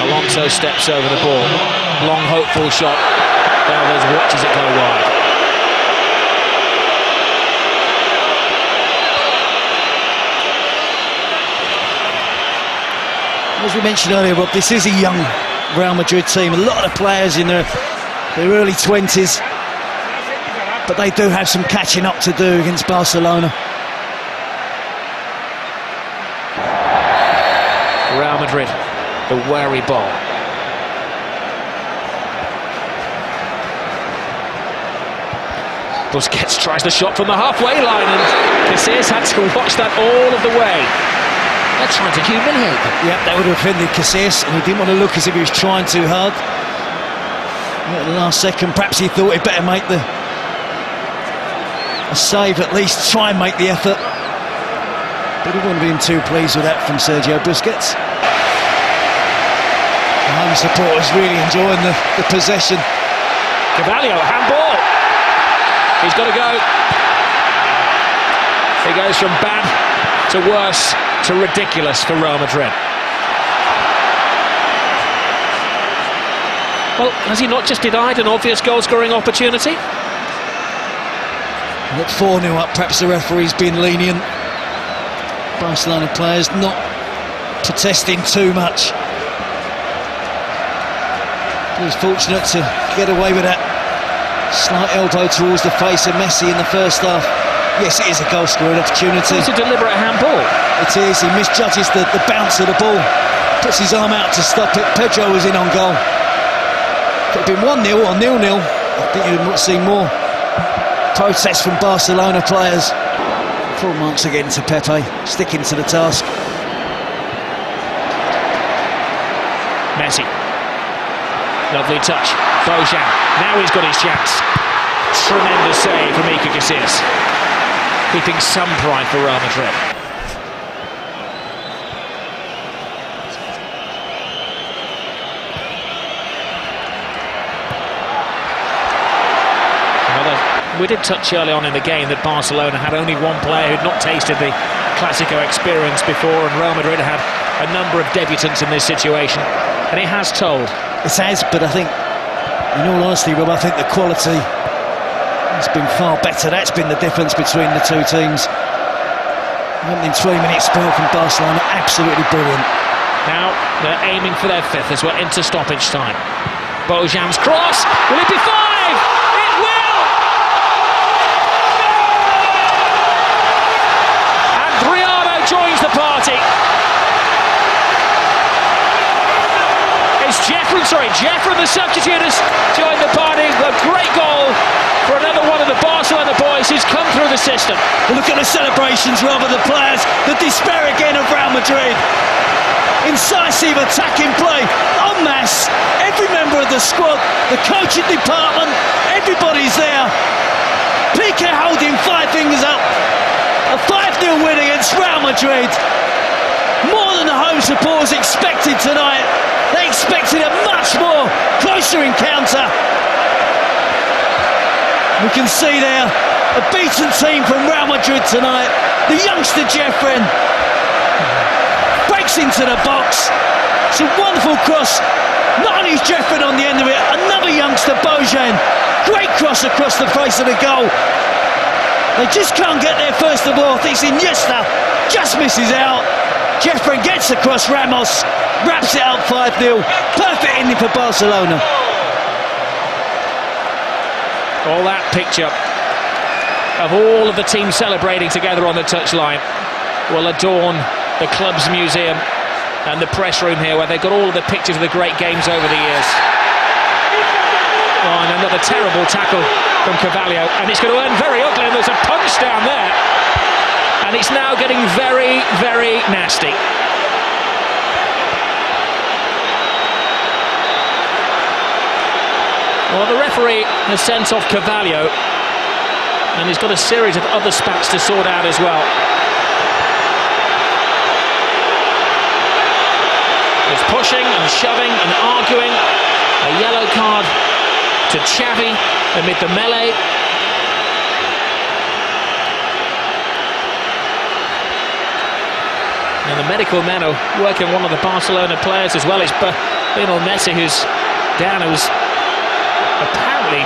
Alonso steps over the ball. Long, hopeful shot. Alves watches it go wide. As we mentioned earlier, Rob, this is a young Real Madrid team. A lot of players in their early 20s. But they do have some catching up to do against Barcelona. Real Madrid, the wary ball. Busquets tries the shot from the halfway line, and Casillas had to watch that all of the way. They're trying to humiliate them. Yeah, that would have offended Casillas, and he didn't want to look as if he was trying too hard. At the last second, perhaps he thought he'd better make a save, at least try and make the effort. But he wouldn't have been too pleased with that from Sergio Busquets. The home supporters really enjoying the possession. Carvalho, handball. He's got to go. He goes from bad to worse to ridiculous for Real Madrid. Well, has he not just denied an obvious goal-scoring opportunity? At 4-0 up, perhaps the referee's been lenient. Barcelona players not protesting too much. He was fortunate to get away with that slight elbow towards the face of Messi in the first half. Yes, it is a goal-scoring opportunity. It's a deliberate handball. It is. He misjudges the bounce of the ball. Puts his arm out to stop it. Pedro was in on goal. Could have been 1-0 or 0-0. I think you'd see more protests from Barcelona players. Full marks again to Pepe, sticking to the task. Messi. Lovely touch. Bojan. Now he's got his chance. Tremendous save from Iker Casillas. Keeping some pride for Real Madrid. We did touch early on in the game that Barcelona had only one player who'd not tasted the Clásico experience before, and Real Madrid had a number of debutants in this situation, and it has told. It has, but I think, in all honesty, Rob, I think the quality has been far better. That's been the difference between the two teams. Opening 20-minute spell from Barcelona, absolutely brilliant. Now they're aiming for their fifth as we're into stoppage time. Bojan's cross, will it be 5? It will! And Briano joins the party. It's Jeffrey, the substitute, has joined the party. A great goal for another one of the Barcelona boys who's come through the system. Well, look at the celebrations, Rob, of the players. The despair again of Real Madrid. Incisive attacking play, en masse. Every member of the squad, the coaching department, everybody's there. Piqué holding 5 fingers up. A 5-0 win against Real Madrid. More than the home supporters expected tonight. They expected a much more closer encounter. We can see there a beaten team from Real Madrid tonight. The youngster Jeffrey breaks into the box. It's a wonderful cross. Not only is Jeffrey on the end of it, another youngster, Bojan. Great cross across the face of the goal. They just can't get there first of all. I think it's Iniesta just misses out. Jeffrey gets across Ramos, wraps it up 5-0. Perfect ending for Barcelona. All that picture of all of the teams celebrating together on the touchline will adorn the club's museum and the press room here, where they've got all of the pictures of the great games over the years. Oh, and another terrible tackle from Carvalho, and it's going to end very ugly, and there's a punch down there, and it's now getting very, very nasty. Well, the referee has sent off Carvalho, and he's got a series of other spats to sort out as well. There's pushing and shoving and arguing. A yellow card to Xavi amid the melee. And the medical men are working one of the Barcelona players as well. It's Lionel Messi, who's down, who's apparently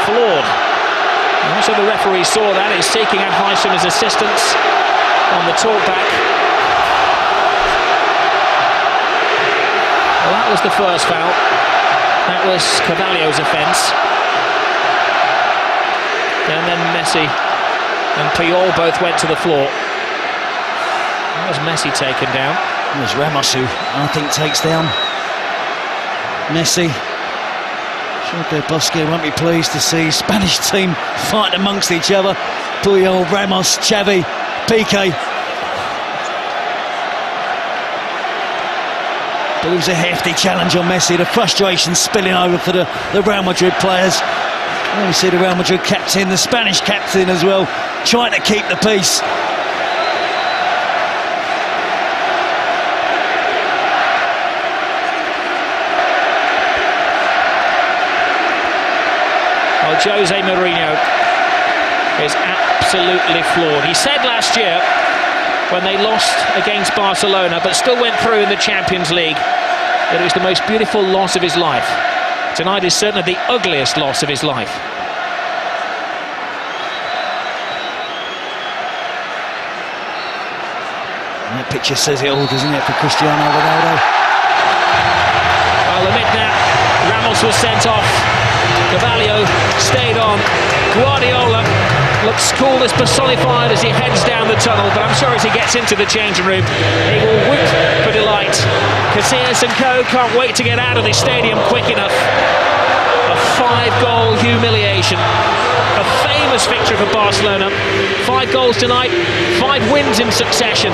flawed. I'm not sure the referee saw that. He's seeking advice from his assistants on the talkback. Well, that was the first foul. That was Carvalho's offence. And then Messi and Puyol both went to the floor. That was Messi taken down. It was Ramos who, I think, takes down Messi. Sure, De Bosque won't be pleased to see Spanish team fight amongst each other. Puyol, Ramos, Xavi, Piqué. But it was a hefty challenge on Messi. The frustration spilling over for the Real Madrid players. And we see the Real Madrid captain, the Spanish captain as well, trying to keep the peace. Well, Jose Mourinho is absolutely flawed. He said last year, when they lost against Barcelona but still went through in the Champions League, that it was the most beautiful loss of his life. Tonight is certainly the ugliest loss of his life. And that picture says it all, doesn't it, for Cristiano Ronaldo? I'll admit that Ramos was sent off. Carvalho stayed on. Guardiola looks cool as personified as he heads down the tunnel, but I'm sure as he gets into the changing room, he will whoop for delight. Casillas and co can't wait to get out of this stadium quick enough. A 5-goal humiliation. A famous victory for Barcelona. 5 goals tonight, 5 wins in succession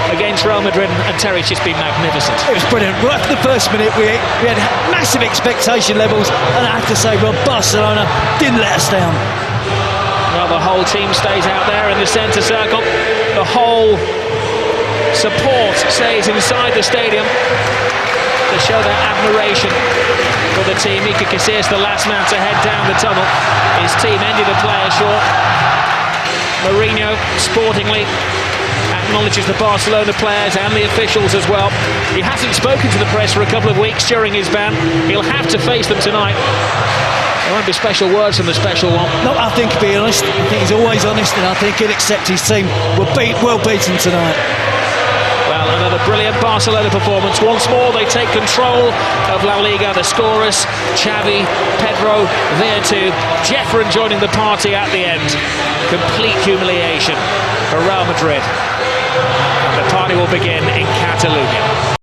against Real Madrid, and Terry's just been magnificent. It was brilliant. Right from the first minute, we had massive expectation levels, and I have to say, well, Barcelona didn't let us down. Well, the whole team stays out there in the centre circle. The whole support stays inside the stadium to show their admiration for the team. Iker Casillas, the last man to head down the tunnel. His team ended a player short. Mourinho, sportingly, acknowledges the Barcelona players and the officials as well. He hasn't spoken to the press for a couple of weeks during his ban. He'll have to face them tonight. There won't be special words from the special one. No, I think, to be honest, I think he's always honest, and I think he'll accept his team were well beaten tonight. Well, another brilliant Barcelona performance. Once more, they take control of La Liga. The scorers, Xavi, Pedro, there too. Jeffren joining the party at the end. Complete humiliation for Real Madrid. And the party will begin in Catalonia.